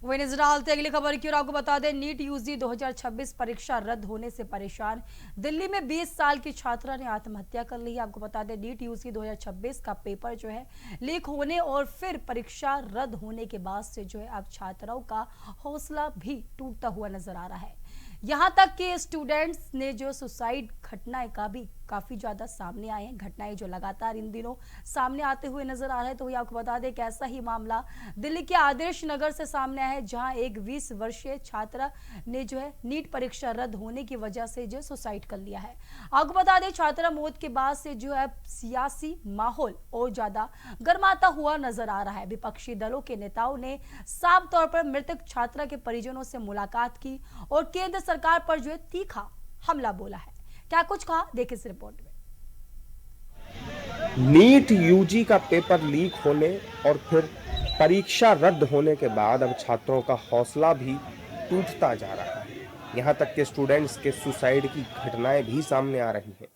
वही नजर डालते हैं अगली खबर की और आपको बता दें नीट यूजी 2026 परीक्षा रद्द होने से परेशान दिल्ली में 20 साल की छात्रा ने आत्महत्या कर ली है। आपको बता दें नीट यूजी 2026 का पेपर जो है लीक होने और फिर परीक्षा रद्द होने के बाद से जो है अब छात्राओं का हौसला भी टूटता हुआ नजर आ रहा है। यहाँ तक कि स्टूडेंट्स ने जो सुसाइड घटनाएं का भी काफी ज्यादा सामने आए हैं, घटनाएं जो लगातार इन दिनों सामने आते हुए नजर आ रहे हैं। तो वही आपको बता दें कि ऐसा ही मामला दिल्ली के आदर्श नगर से सामने आया है, जहां एक 20 वर्षीय छात्रा ने जो है नीट परीक्षा रद्द होने की वजह से जो सुसाइड कर लिया है। आपको बता दें छात्रा मौत के बाद से जो है सियासी माहौल और ज्यादा गर्माता हुआ नजर आ रहा है। विपक्षी दलों के नेताओं ने साफ तौर पर मृतक छात्रा के परिजनों से मुलाकात की और केंद्र सरकार पर जो है तीखा हमला बोला है। क्या कुछ कहा देखिए इस रिपोर्ट में। नीट यूजी का पेपर लीक होने और फिर परीक्षा रद्द होने के बाद अब छात्रों का हौसला भी टूटता जा रहा है। यहां तक कि स्टूडेंट्स के सुसाइड की घटनाएं भी सामने आ रही हैं।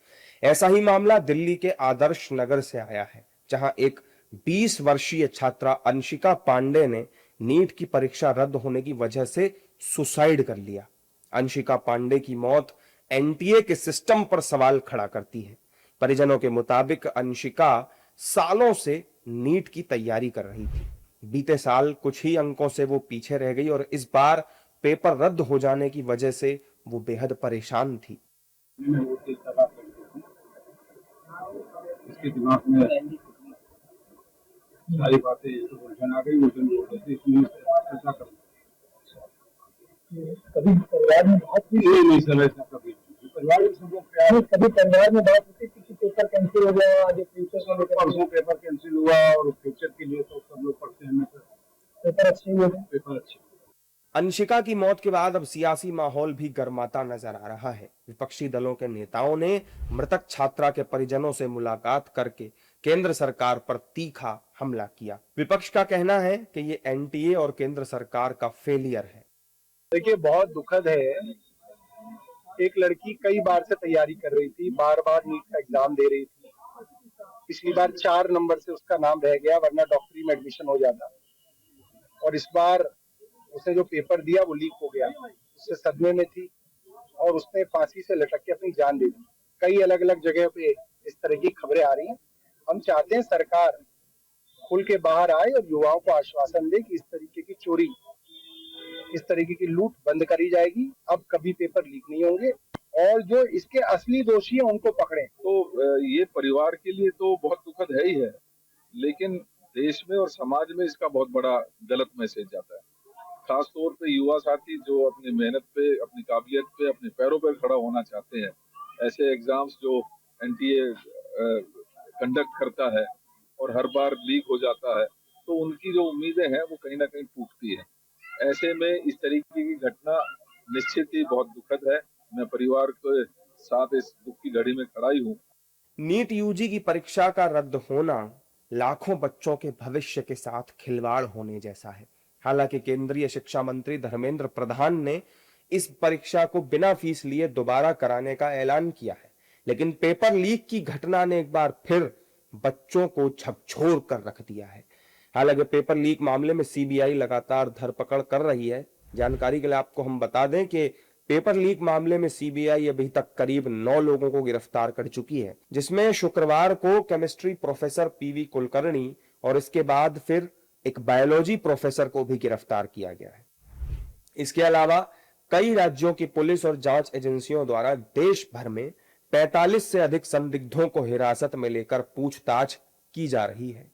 ऐसा ही मामला दिल्ली के आदर्श नगर से आया है, जहां एक 20 वर्षीय छात्रा अंशिका पांडे ने नीट की परीक्षा रद्द होने की वजह से सुसाइड कर लिया। अंशिका पांडे की मौत एनटीए के सिस्टम पर सवाल खड़ा करती है। परिजनों के मुताबिक अंशिका सालों से नीट की तैयारी कर रही थी। बीते साल कुछ ही अंकों से वो पीछे रह गई और इस बार पेपर रद्द हो जाने की वजह से वो बेहद परेशान थी। इसके दिमाग में सारी बातें उलझन आ गई, उलझन बोल रहे थे इसलिए ऐसा कर कभी परिवार में बात नहीं सर, ऐसा कभी परिवार में सब लोग प्यार, कभी परिवार में बात होती कि पेपर कैंसिल हो गया, आगे फ्यूचर को लेकर परसों पेपर कैंसिल हुआ और फ्यूचर के लिए तो सब लोग पढ़ते हैं सर, पेपर अच्छे हुए, पेपर अच्छे। अंशिका की मौत के बाद अब सियासी माहौल भी गर्माता नजर आ रहा है। विपक्षी दलों के नेताओं ने मृतक छात्रा के परिजनों से मुलाकात करके केंद्र सरकार पर तीखा हमला किया। विपक्ष का कहना है कि ये एनटीए और केंद्र सरकार का फेलियर है। देखिए बहुत दुखद है, एक लड़की कई बार से तैयारी कर रही थी, बार बार नीट का एग्जाम दे रही थी। पिछली बार 4 नंबर से उसका नाम रह गया, वरना डॉक्टरी में एडमिशन हो जाता। और इस बार उसने जो पेपर दिया वो लीक हो गया, उससे सदमे में थी और उसने फांसी से लटक के अपनी जान दे दी। कई अलग अलग जगह पे इस तरह की खबरें आ रही हैं। हम चाहते हैं सरकार खुल के बाहर आए और युवाओं को आश्वासन दे कि इस तरीके की चोरी, इस तरीके की लूट बंद करी जाएगी, अब कभी पेपर लीक नहीं होंगे और जो इसके असली दोषी हैं उनको पकड़ें। तो ये परिवार के लिए तो बहुत दुखद है ही है, लेकिन देश में और समाज में इसका बहुत बड़ा गलत मैसेज जाता है। खास तौर पे युवा साथी जो अपनी मेहनत पे, अपनी काबिलियत पे, अपने पैरों पर खड़ा होना चाहते हैं, ऐसे एग्जाम्स जो एनटीए कंडक्ट करता है और हर बार लीक हो जाता है, तो उनकी जो उम्मीदें हैं वो कहीं ना कहीं टूटती है। ऐसे में इस तरीके की घटना निश्चित ही बहुत दुखद है। मैं परिवार के साथ इस दुख की घड़ी में खड़ा ही हूँ। नीट यूजी की परीक्षा का रद्द होना लाखों बच्चों के भविष्य के साथ खिलवाड़ होने जैसा है। हालांकि केंद्रीय शिक्षा मंत्री धर्मेंद्र प्रधान ने इस परीक्षा को बिना फीस लिए दोबारा कराने का ऐलान किया है, लेकिन पेपर लीक की घटना ने एक बार फिर बच्चों को झकझोर कर रख दिया है। हालांकि पेपर लीक मामले में सीबीआई लगातार धरपकड़ कर रही है। जानकारी के लिए आपको हम बता दें कि पेपर लीक मामले में सीबीआई अभी तक करीब 9 लोगों को गिरफ्तार कर चुकी है, जिसमें शुक्रवार को केमिस्ट्री प्रोफेसर पीवी कुलकर्णी और इसके बाद फिर एक बायोलॉजी प्रोफेसर को भी गिरफ्तार किया गया है। इसके अलावा कई राज्यों की पुलिस और जांच एजेंसियों द्वारा देश भर में 45 से अधिक संदिग्धों को हिरासत में लेकर पूछताछ की जा रही है।